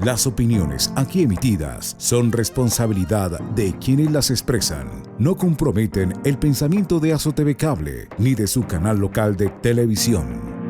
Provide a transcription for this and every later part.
Las opiniones aquí emitidas son responsabilidad de quienes las expresan. No comprometen el pensamiento de AzoTV Cable ni de su canal local de televisión.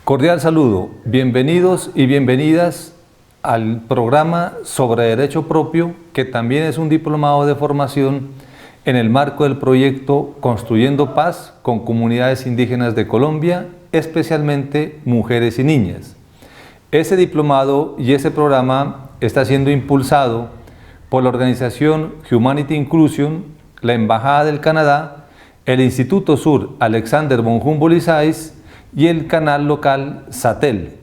Cordial saludo, bienvenidos y bienvenidas al programa sobre Derecho Propio, que también es un diplomado de formación en el marco del proyecto Construyendo Paz con Comunidades Indígenas de Colombia, especialmente mujeres y niñas. Ese diplomado y ese programa está siendo impulsado por la organización Humanity Inclusion, la Embajada del Canadá, el Instituto Sur Alexander von Humboldt y el canal local Satel.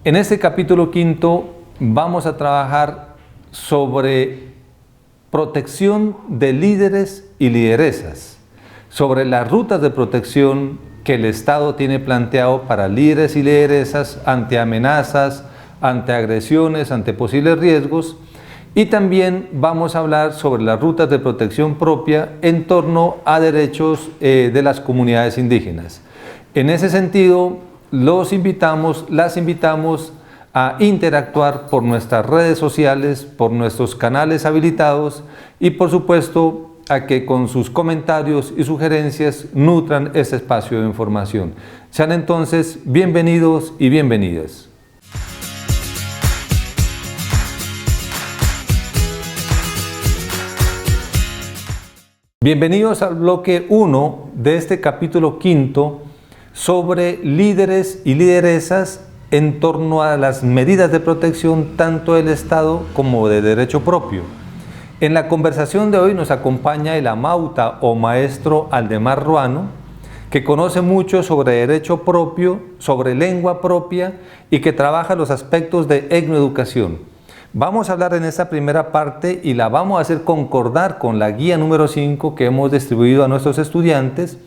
En este capítulo quinto vamos a trabajar sobre protección de líderes y lideresas, sobre las rutas de protección que el Estado tiene planteado para líderes y lideresas ante amenazas, ante agresiones, ante posibles riesgos, y también vamos a hablar sobre las rutas de protección propia en torno a derechos de las comunidades indígenas. En ese sentido, las invitamos a interactuar por nuestras redes sociales, por nuestros canales habilitados y por supuesto a que con sus comentarios y sugerencias nutran este espacio de información. Sean entonces bienvenidos y bienvenidas. Bienvenidos al bloque 1 de este capítulo quinto sobre líderes y lideresas en torno a las medidas de protección tanto del Estado como de derecho propio. En la conversación de hoy nos acompaña el amauta o maestro Aldemar Ruano, que conoce mucho sobre derecho propio, sobre lengua propia y que trabaja los aspectos de etnoeducación. Vamos a hablar en esta primera parte y la vamos a hacer concordar con la guía número 5 que hemos distribuido a nuestros estudiantes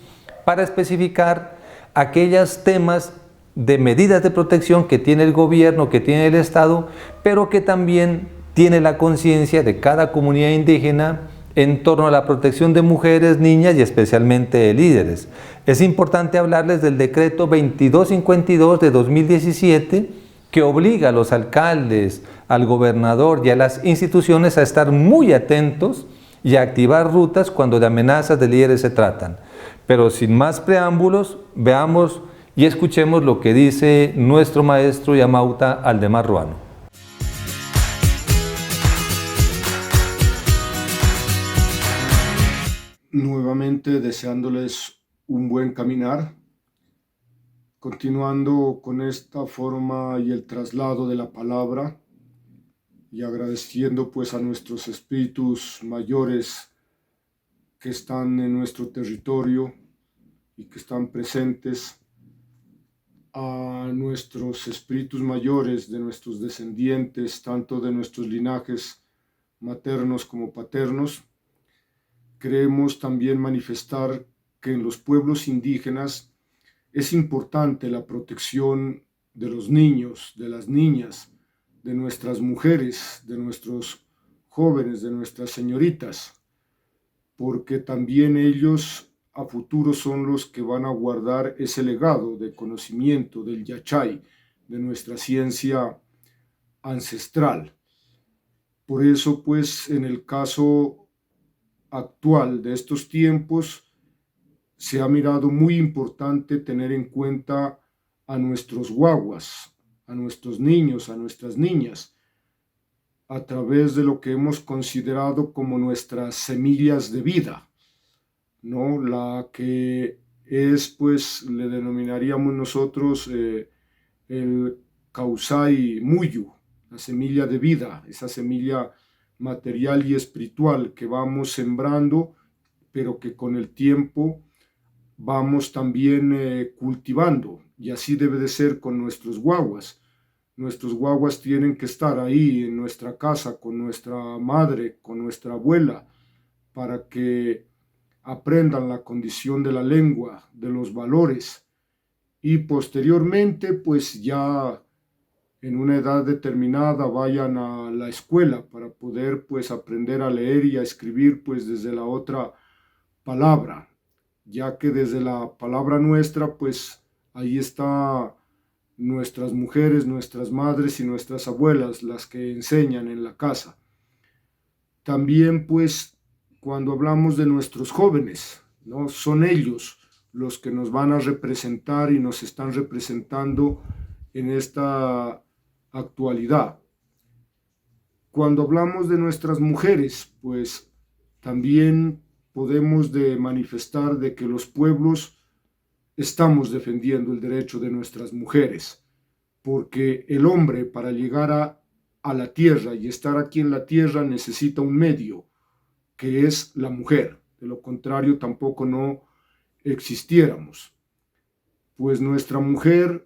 para especificar aquellos temas de medidas de protección que tiene el gobierno, que tiene el Estado, pero que también tiene la conciencia de cada comunidad indígena en torno a la protección de mujeres, niñas y especialmente de líderes. Es importante hablarles del decreto 2252 de 2017 que obliga a los alcaldes, al gobernador y a las instituciones a estar muy atentos y a activar rutas cuando de amenazas de líderes se tratan. Pero sin más preámbulos, veamos y escuchemos lo que dice nuestro maestro y amauta Aldemar Ruano. Nuevamente deseándoles un buen caminar, continuando con esta forma y el traslado de la palabra y agradeciendo pues a nuestros espíritus mayores que están en nuestro territorio y que están presentes, a nuestros espíritus mayores de nuestros descendientes, tanto de nuestros linajes maternos como paternos. Queremos también manifestar que en los pueblos indígenas es importante la protección de los niños, de las niñas, de nuestras mujeres, de nuestros jóvenes, de nuestras señoritas, porque también ellos a futuro son los que van a guardar ese legado de conocimiento del Yachay, de nuestra ciencia ancestral. Por eso, pues, en el caso actual de estos tiempos, se ha mirado muy importante tener en cuenta a nuestros guaguas, a nuestros niños, a nuestras niñas, a través de lo que hemos considerado como nuestras semillas de vida, ¿no? La que es, pues, le denominaríamos nosotros el Kausai Muyu, la semilla de vida, esa semilla material y espiritual que vamos sembrando, pero que con el tiempo vamos también cultivando, y así debe de ser con nuestros guaguas. Nuestros guaguas tienen que estar ahí en nuestra casa, con nuestra madre, con nuestra abuela, para que aprendan la condición de la lengua, de los valores, y posteriormente, pues ya en una edad determinada vayan a la escuela para poder, pues, aprender a leer y a escribir, pues, desde la otra palabra, ya que desde la palabra nuestra, pues, ahí está nuestras mujeres, nuestras madres y nuestras abuelas, las que enseñan en la casa. También, pues, cuando hablamos de nuestros jóvenes, ¿no? Son ellos los que nos van a representar y nos están representando en esta actualidad. Cuando hablamos de nuestras mujeres, pues también podemos manifestar de que los pueblos estamos defendiendo el derecho de nuestras mujeres, porque el hombre, para llegar a la tierra y estar aquí en la tierra, necesita un medio, que es la mujer. De lo contrario, tampoco no existiéramos. Pues nuestra mujer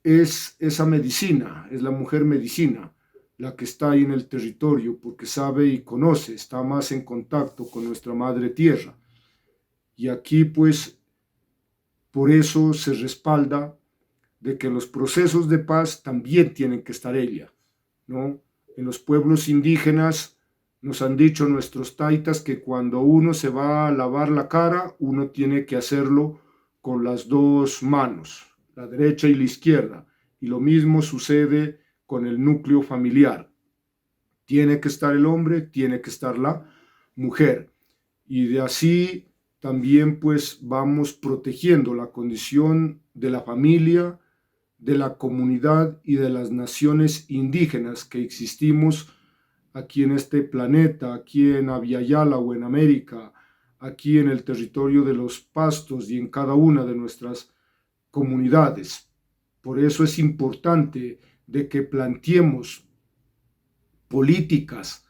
es esa medicina, es la mujer medicina, la que está ahí en el territorio, porque sabe y conoce, está más en contacto con nuestra madre tierra. Y aquí, pues, por eso se respalda de que en los procesos de paz también tienen que estar ella, ¿no? En los pueblos indígenas nos han dicho nuestros taitas que cuando uno se va a lavar la cara, uno tiene que hacerlo con las dos manos, la derecha y la izquierda. Y lo mismo sucede con el núcleo familiar. Tiene que estar el hombre, tiene que estar la mujer. Y de así también, pues, vamos protegiendo la condición de la familia, de la comunidad y de las naciones indígenas que existimos aquí en este planeta, aquí en Abya Yala o en América, aquí en el territorio de los pastos y en cada una de nuestras comunidades. Por eso es importante de que planteemos políticas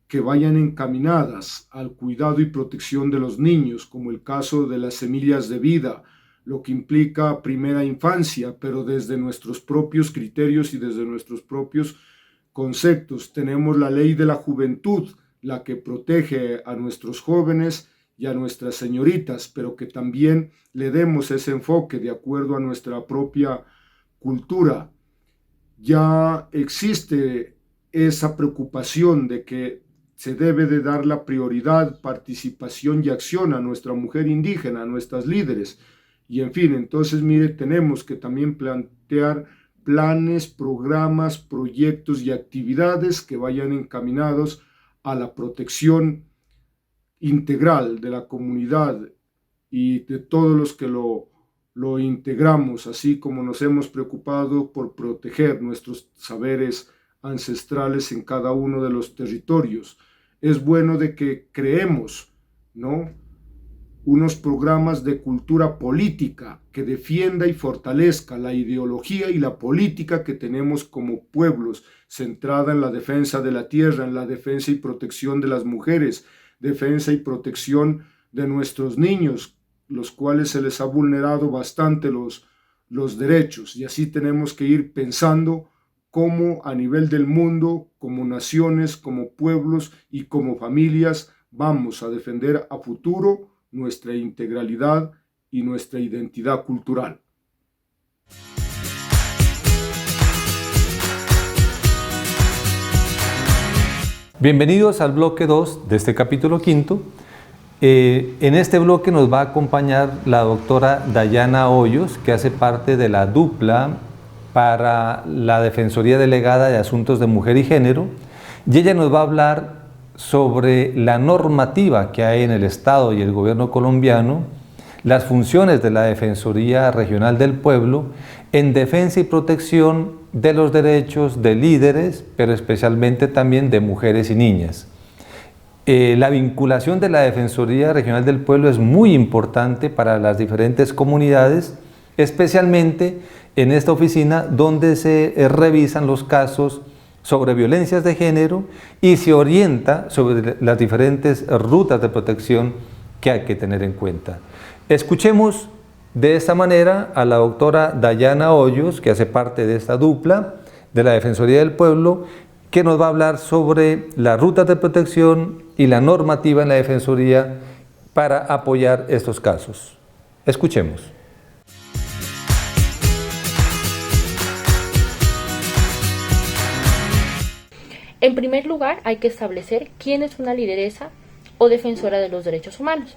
que vayan encaminadas al cuidado y protección de los niños, como el caso de las semillas de vida, lo que implica primera infancia, pero desde nuestros propios criterios y desde nuestros propios conceptos. Tenemos la ley de la juventud, la que protege a nuestros jóvenes y a nuestras señoritas, pero que también le demos ese enfoque de acuerdo a nuestra propia cultura. Ya existe esa preocupación de que se debe de dar la prioridad, participación y acción a nuestra mujer indígena, a nuestras líderes. Y en fin, entonces mire, tenemos que también plantear planes, programas, proyectos y actividades que vayan encaminados a la protección integral de la comunidad y de todos los que lo integramos, así como nos hemos preocupado por proteger nuestros saberes ancestrales en cada uno de los territorios. Es bueno de que creemos, ¿no?, unos programas de cultura política que defienda y fortalezca la ideología y la política que tenemos como pueblos, centrada en la defensa de la tierra, en la defensa y protección de las mujeres, defensa y protección de nuestros niños, los cuales se les ha vulnerado bastante los derechos. Y así tenemos que ir pensando cómo a nivel del mundo, como naciones, como pueblos y como familias, vamos a defender a futuro nuestra integralidad y nuestra identidad cultural. Bienvenidos al bloque 2 de este capítulo 5. En este bloque nos va a acompañar la doctora Dayana Hoyos, que hace parte de la dupla para la Defensoría Delegada de Asuntos de Mujer y Género, y ella nos va a hablar sobre la normativa que hay en el Estado y el gobierno colombiano, las funciones de la Defensoría Regional del Pueblo en defensa y protección de los derechos de líderes, pero especialmente también de mujeres y niñas. La vinculación de la Defensoría Regional del Pueblo es muy importante para las diferentes comunidades, especialmente en esta oficina donde se revisan los casos sobre violencias de género y se orienta sobre las diferentes rutas de protección que hay que tener en cuenta. Escuchemos de esta manera a la doctora Dayana Hoyos, que hace parte de esta dupla de la Defensoría del Pueblo, que nos va a hablar sobre las rutas de protección y la normativa en la Defensoría para apoyar estos casos. Escuchemos. En primer lugar, hay que establecer quién es una lideresa o defensora de los derechos humanos.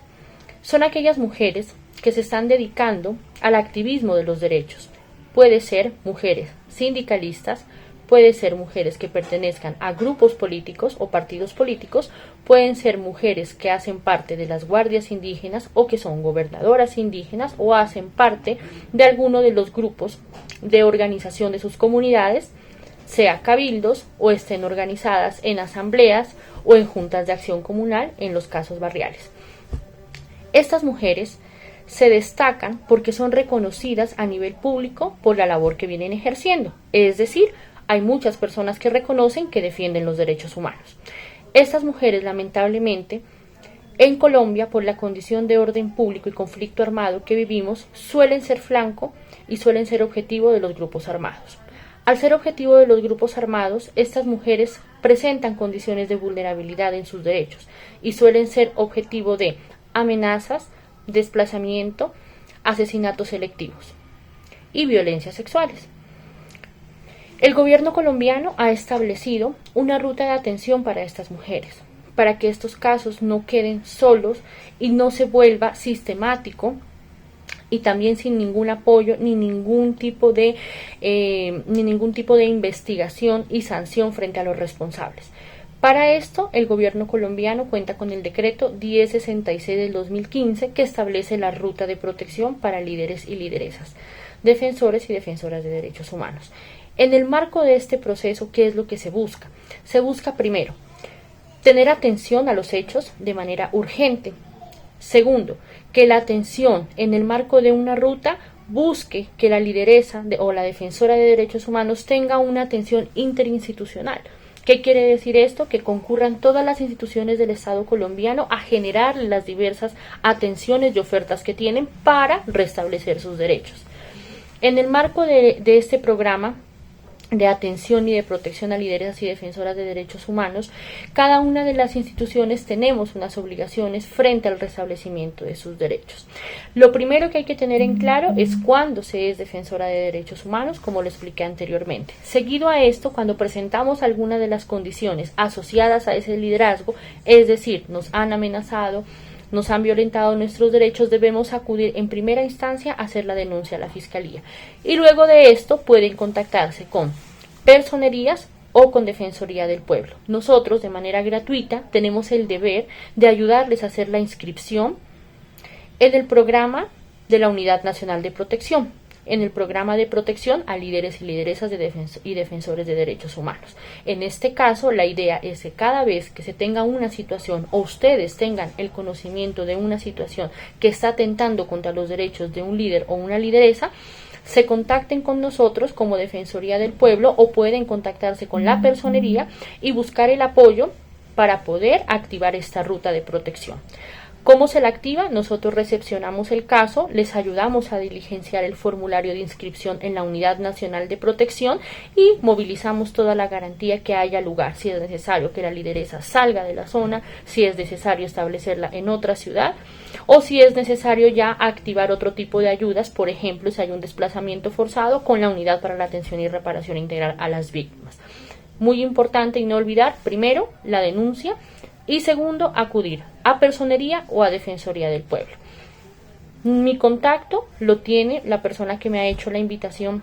Son aquellas mujeres que se están dedicando al activismo de los derechos. Puede ser mujeres sindicalistas, puede ser mujeres que pertenezcan a grupos políticos o partidos políticos, pueden ser mujeres que hacen parte de las guardias indígenas o que son gobernadoras indígenas o hacen parte de alguno de los grupos de organización de sus comunidades, sea cabildos o estén organizadas en asambleas o en juntas de acción comunal en los casos barriales. Estas mujeres se destacan porque son reconocidas a nivel público por la labor que vienen ejerciendo, es decir, hay muchas personas que reconocen que defienden los derechos humanos. Estas mujeres, lamentablemente, en Colombia, por la condición de orden público y conflicto armado que vivimos, suelen ser flanco y suelen ser objetivo de los grupos armados. Al ser objetivo de los grupos armados, estas mujeres presentan condiciones de vulnerabilidad en sus derechos y suelen ser objetivo de amenazas, desplazamiento, asesinatos selectivos y violencias sexuales. El gobierno colombiano ha establecido una ruta de atención para estas mujeres, para que estos casos no queden solos y no se vuelva sistemático y también sin ningún apoyo ni ningún tipo de investigación y sanción frente a los responsables. Para esto, el gobierno colombiano cuenta con el decreto 1066 del 2015 que establece la ruta de protección para líderes y lideresas, defensores y defensoras de derechos humanos. En el marco de este proceso, ¿qué es lo que se busca? Se busca primero, tener atención a los hechos de manera urgente. Segundo, que la atención en el marco de una ruta busque que la lideresa o la defensora de derechos humanos tenga una atención interinstitucional. ¿Qué quiere decir esto? Que concurran todas las instituciones del Estado colombiano a generar las diversas atenciones y ofertas que tienen para restablecer sus derechos. En el marco de este programa de atención y de protección a lideresas y defensoras de derechos humanos, cada una de las instituciones tenemos unas obligaciones frente al restablecimiento de sus derechos. Lo primero que hay que tener en claro es cuándo se es defensora de derechos humanos, como lo expliqué anteriormente. Seguido a esto, cuando presentamos alguna de las condiciones asociadas a ese liderazgo, es decir, nos han amenazado, nos han violentado nuestros derechos, debemos acudir en primera instancia a hacer la denuncia a la Fiscalía. Y luego de esto pueden contactarse con personerías o con Defensoría del Pueblo. Nosotros, de manera gratuita, tenemos el deber de ayudarles a hacer la inscripción en el programa de la Unidad Nacional de Protección, en el programa de protección a líderes y lideresas y defensores de derechos humanos. En este caso, la idea es que cada vez que se tenga una situación o ustedes tengan el conocimiento de una situación que está atentando contra los derechos de un líder o una lideresa, se contacten con nosotros como Defensoría del Pueblo o pueden contactarse con la personería y buscar el apoyo para poder activar esta ruta de protección. ¿Cómo se la activa? Nosotros recepcionamos el caso, les ayudamos a diligenciar el formulario de inscripción en la Unidad Nacional de Protección y movilizamos toda la garantía que haya lugar, si es necesario que la lideresa salga de la zona, si es necesario establecerla en otra ciudad o si es necesario ya activar otro tipo de ayudas, por ejemplo, si hay un desplazamiento forzado con la Unidad para la Atención y Reparación Integral a las Víctimas. Muy importante y no olvidar, primero, la denuncia y segundo, acudir a personería o a Defensoría del Pueblo. Mi contacto lo tiene la persona que me ha hecho la invitación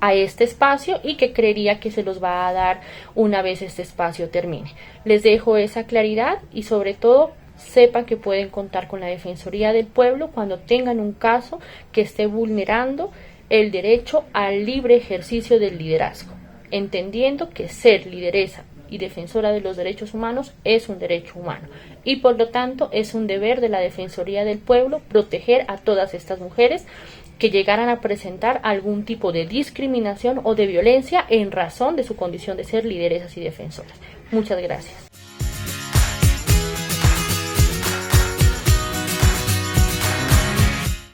a este espacio y que creería que se los va a dar una vez este espacio termine. Les dejo esa claridad y sobre todo sepan que pueden contar con la Defensoría del Pueblo cuando tengan un caso que esté vulnerando el derecho al libre ejercicio del liderazgo, entendiendo que ser lideresa y defensora de los derechos humanos es un derecho humano y por lo tanto es un deber de la Defensoría del Pueblo proteger a todas estas mujeres que llegaran a presentar algún tipo de discriminación o de violencia en razón de su condición de ser lideresas y defensoras. Muchas gracias.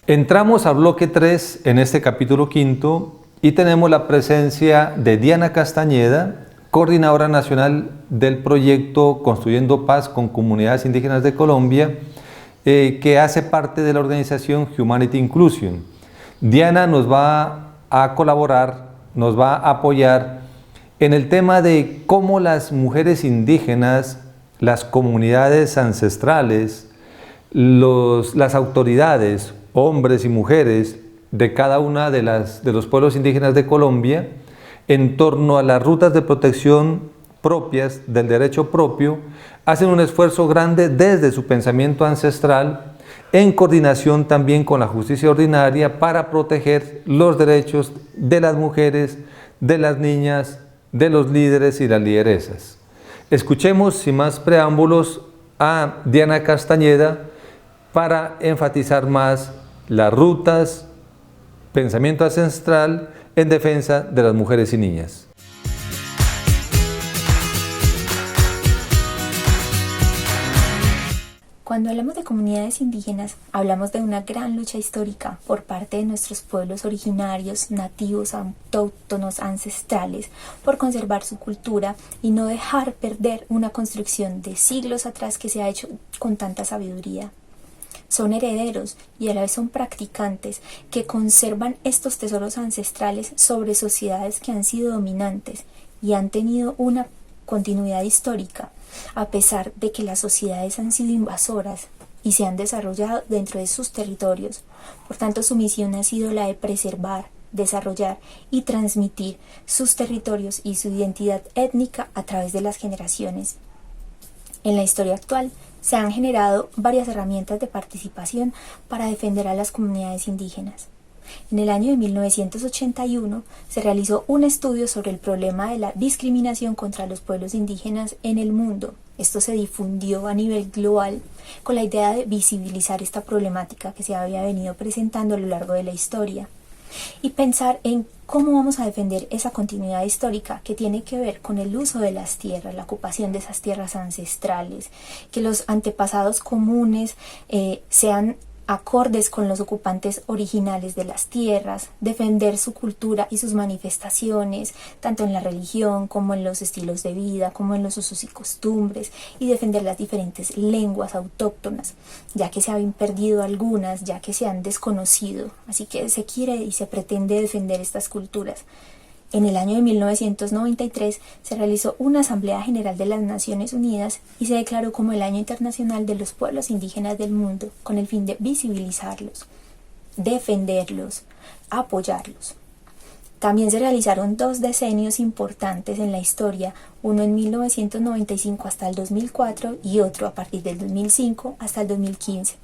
Entramos al bloque 3 en este capítulo 5 y tenemos la presencia de Diana Castañeda, coordinadora nacional del proyecto Construyendo Paz con Comunidades Indígenas de Colombia, que hace parte de la organización Humanity Inclusion. Diana nos va a colaborar, nos va a apoyar en el tema de cómo las mujeres indígenas, las comunidades ancestrales, las autoridades, hombres y mujeres de cada una de los pueblos indígenas de Colombia, en torno a las rutas de protección propias del derecho propio, hacen un esfuerzo grande desde su pensamiento ancestral, en coordinación también con la justicia ordinaria para proteger los derechos de las mujeres, de las niñas, de los líderes y las lideresas. Escuchemos sin más preámbulos a Diana Castañeda para enfatizar más las rutas, pensamiento ancestral en defensa de las mujeres y niñas. Cuando hablamos de comunidades indígenas, hablamos de una gran lucha histórica por parte de nuestros pueblos originarios, nativos, autóctonos, ancestrales, por conservar su cultura y no dejar perder una construcción de siglos atrás que se ha hecho con tanta sabiduría. Son herederos y a la vez son practicantes que conservan estos tesoros ancestrales sobre sociedades que han sido dominantes y han tenido una continuidad histórica, a pesar de que las sociedades han sido invasoras y se han desarrollado dentro de sus territorios. Por tanto, su misión ha sido la de preservar, desarrollar y transmitir sus territorios y su identidad étnica a través de las generaciones. En la historia actual, se han generado varias herramientas de participación para defender a las comunidades indígenas. En el año de 1981 se realizó un estudio sobre el problema de la discriminación contra los pueblos indígenas en el mundo. Esto se difundió a nivel global con la idea de visibilizar esta problemática que se había venido presentando a lo largo de la historia y pensar en cómo vamos a defender esa continuidad histórica que tiene que ver con el uso de las tierras, la ocupación de esas tierras ancestrales, que los antepasados comunes sean acordes con los ocupantes originales de las tierras, defender su cultura y sus manifestaciones, tanto en la religión como en los estilos de vida, como en los usos y costumbres, y defender las diferentes lenguas autóctonas, ya que se han perdido algunas, ya que se han desconocido, así que se quiere y se pretende defender estas culturas. En el año de 1993 se realizó una Asamblea General de las Naciones Unidas y se declaró como el Año Internacional de los Pueblos Indígenas del Mundo, con el fin de visibilizarlos, defenderlos, apoyarlos. También se realizaron 2 decenios importantes en la historia, uno en 1995 hasta el 2004 y otro a partir del 2005 hasta el 2015.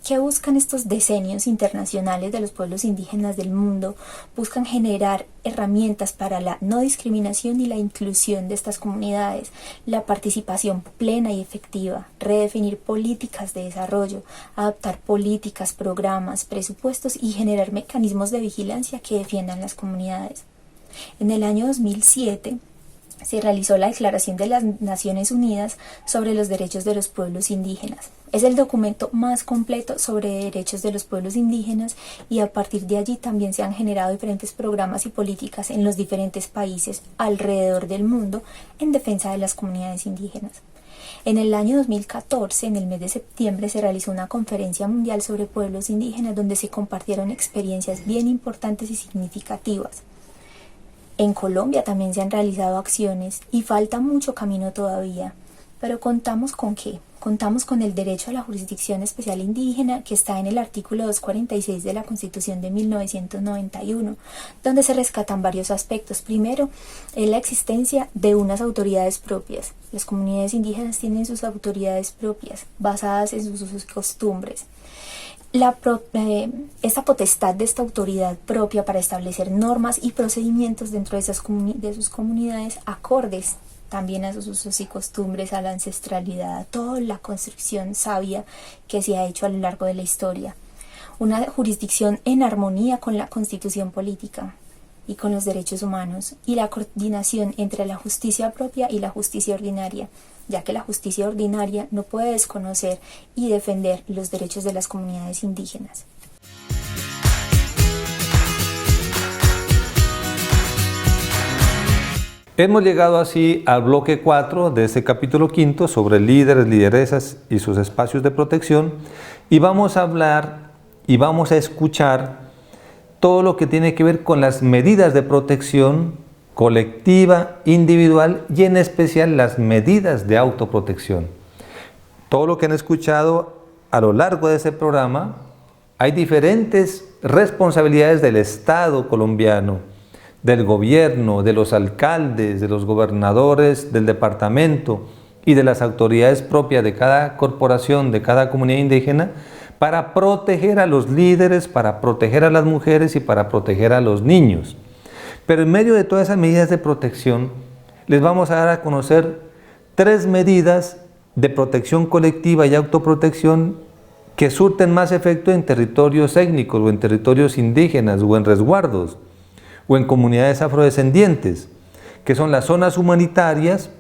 ¿Qué buscan estos decenios internacionales de los pueblos indígenas del mundo? Buscan generar herramientas para la no discriminación y la inclusión de estas comunidades, la participación plena y efectiva, redefinir políticas de desarrollo, adaptar políticas, programas, presupuestos y generar mecanismos de vigilancia que defiendan las comunidades. En el año 2007 se realizó la Declaración de las Naciones Unidas sobre los Derechos de los Pueblos Indígenas. Es el documento más completo sobre derechos de los pueblos indígenas y a partir de allí también se han generado diferentes programas y políticas en los diferentes países alrededor del mundo en defensa de las comunidades indígenas. En el año 2014, en el mes de septiembre, se realizó una conferencia mundial sobre pueblos indígenas donde se compartieron experiencias bien importantes y significativas. En Colombia también se han realizado acciones y falta mucho camino todavía, pero ¿contamos con qué? Contamos con el derecho a la jurisdicción especial indígena que está en el artículo 246 de la Constitución de 1991, donde se rescatan varios aspectos. Primero, es la existencia de unas autoridades propias. Las comunidades indígenas tienen sus autoridades propias, basadas en sus usos y costumbres. Esta potestad de esta autoridad propia para establecer normas y procedimientos dentro de sus comunidades acordes también a sus usos y costumbres, a la ancestralidad, a toda la construcción sabia que se ha hecho a lo largo de la historia. Una jurisdicción en armonía con la constitución política y con los derechos humanos, y la coordinación entre la justicia propia y la justicia ordinaria, ya que la justicia ordinaria no puede desconocer y defender los derechos de las comunidades indígenas. Hemos llegado así al bloque 4 de este capítulo 5 sobre líderes, lideresas y sus espacios de protección, y vamos a hablar y vamos a escuchar todo lo que tiene que ver con las medidas de protección colectiva, individual y en especial las medidas de autoprotección. Todo lo que han escuchado a lo largo de este programa, hay diferentes responsabilidades del Estado colombiano, del gobierno, de los alcaldes, de los gobernadores, del departamento y de las autoridades propias de cada corporación, de cada comunidad indígena, para proteger a los líderes, para proteger a las mujeres y para proteger a los niños. Pero en medio de todas esas medidas de protección, les vamos a dar a conocer 3 medidas de protección colectiva y autoprotección que surten más efecto en territorios étnicos o en territorios indígenas o en resguardos o en comunidades afrodescendientes, que son las zonas humanitarias,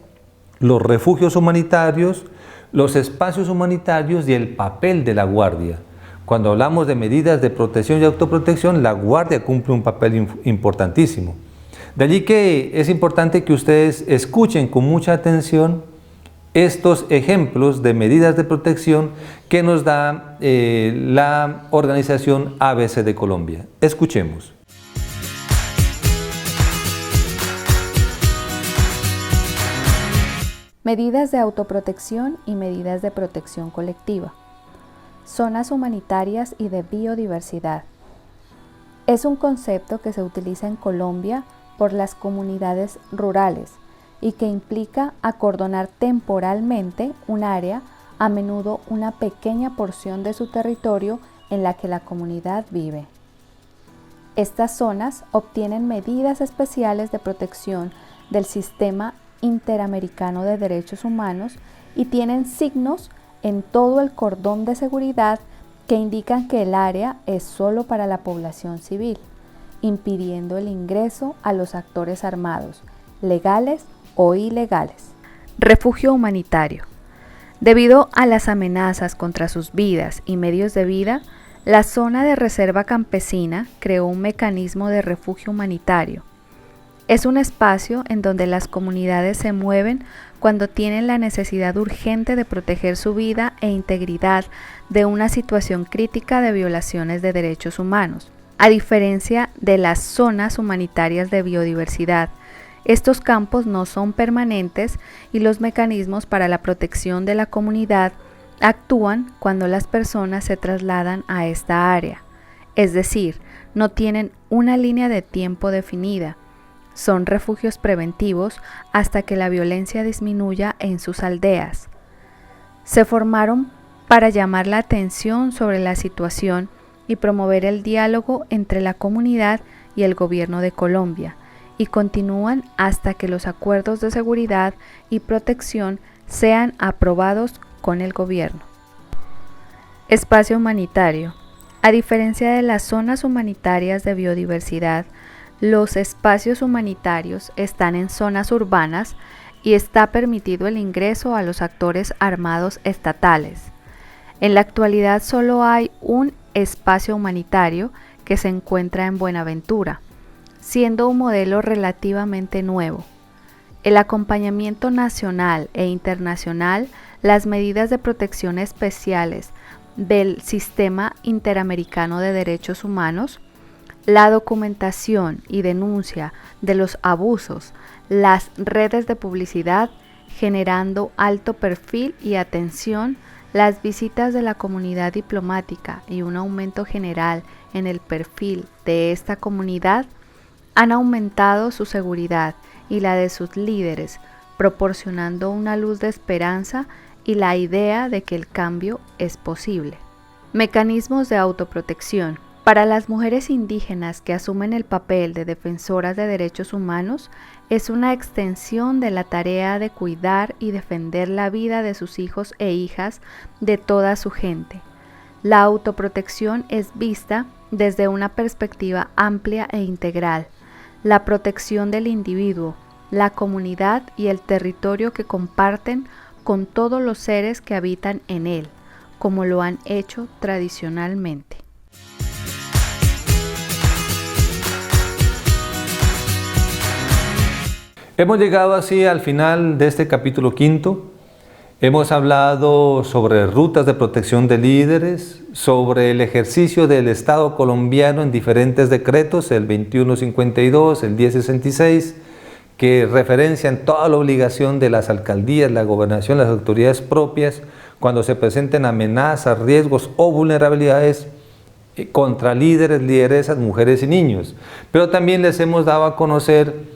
los refugios humanitarios, los espacios humanitarios y el papel de la Guardia. Cuando hablamos de medidas de protección y autoprotección, la Guardia cumple un papel importantísimo. De allí que es importante que ustedes escuchen con mucha atención estos ejemplos de medidas de protección que nos da la organización ABC de Colombia. Escuchemos. Medidas de autoprotección y medidas de protección colectiva. Zonas humanitarias y de biodiversidad. Es un concepto que se utiliza en Colombia por las comunidades rurales y que implica acordonar temporalmente un área, a menudo una pequeña porción de su territorio en la que la comunidad vive. Estas zonas obtienen medidas especiales de protección del sistema Interamericano de Derechos Humanos y tienen signos en todo el cordón de seguridad que indican que el área es solo para la población civil, impidiendo el ingreso a los actores armados, legales o ilegales. Refugio humanitario. Debido a las amenazas contra sus vidas y medios de vida, la zona de reserva campesina creó un mecanismo de refugio humanitario. Es un espacio en donde las comunidades se mueven cuando tienen la necesidad urgente de proteger su vida e integridad de una situación crítica de violaciones de derechos humanos. A diferencia de las zonas humanitarias de biodiversidad, estos campos no son permanentes y los mecanismos para la protección de la comunidad actúan cuando las personas se trasladan a esta área, es decir, no tienen una línea de tiempo definida. Son refugios preventivos hasta que la violencia disminuya en sus aldeas. Se formaron para llamar la atención sobre la situación y promover el diálogo entre la comunidad y el gobierno de Colombia, y continúan hasta que los acuerdos de seguridad y protección sean aprobados con el gobierno. Espacio humanitario. A diferencia de las zonas humanitarias de biodiversidad, los espacios humanitarios están en zonas urbanas y está permitido el ingreso a los actores armados estatales. En la actualidad solo hay un espacio humanitario que se encuentra en Buenaventura, siendo un modelo relativamente nuevo. El acompañamiento nacional e internacional, las medidas de protección especiales del Sistema Interamericano de Derechos Humanos, la documentación y denuncia de los abusos, las redes de publicidad generando alto perfil y atención, las visitas de la comunidad diplomática y un aumento general en el perfil de esta comunidad han aumentado su seguridad y la de sus líderes, proporcionando una luz de esperanza y la idea de que el cambio es posible. Mecanismos de autoprotección. Para las mujeres indígenas que asumen el papel de defensoras de derechos humanos, es una extensión de la tarea de cuidar y defender la vida de sus hijos e hijas de toda su gente. La autoprotección es vista desde una perspectiva amplia e integral. La protección del individuo, la comunidad y el territorio que comparten con todos los seres que habitan en él, como lo han hecho tradicionalmente. Hemos llegado así al final de este capítulo 5. Hemos hablado sobre rutas de protección de líderes, sobre el ejercicio del Estado colombiano en diferentes decretos, el 2152, el 1066, que referencian toda la obligación de las alcaldías, la gobernación, las autoridades propias, cuando se presenten amenazas, riesgos o vulnerabilidades contra líderes, lideresas, mujeres y niños. Pero también les hemos dado a conocer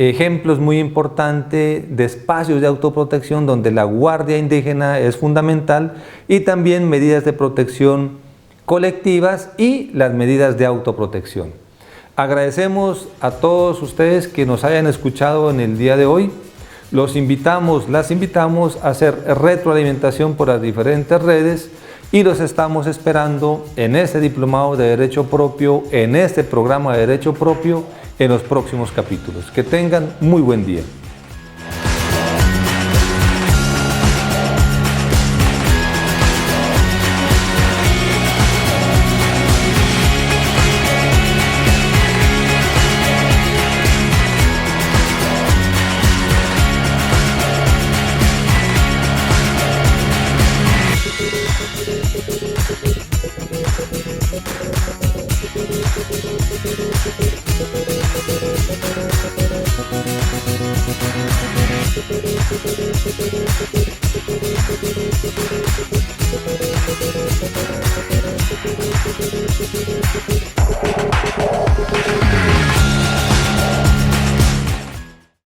ejemplos muy importantes de espacios de autoprotección donde la guardia indígena es fundamental y también medidas de protección colectivas y las medidas de autoprotección. Agradecemos a todos ustedes que nos hayan escuchado en el día de hoy. Las invitamos a hacer retroalimentación por las diferentes redes y los estamos esperando en este diplomado de Derecho Propio, en este programa de Derecho Propio, en los próximos capítulos. Que tengan muy buen día. Thank you.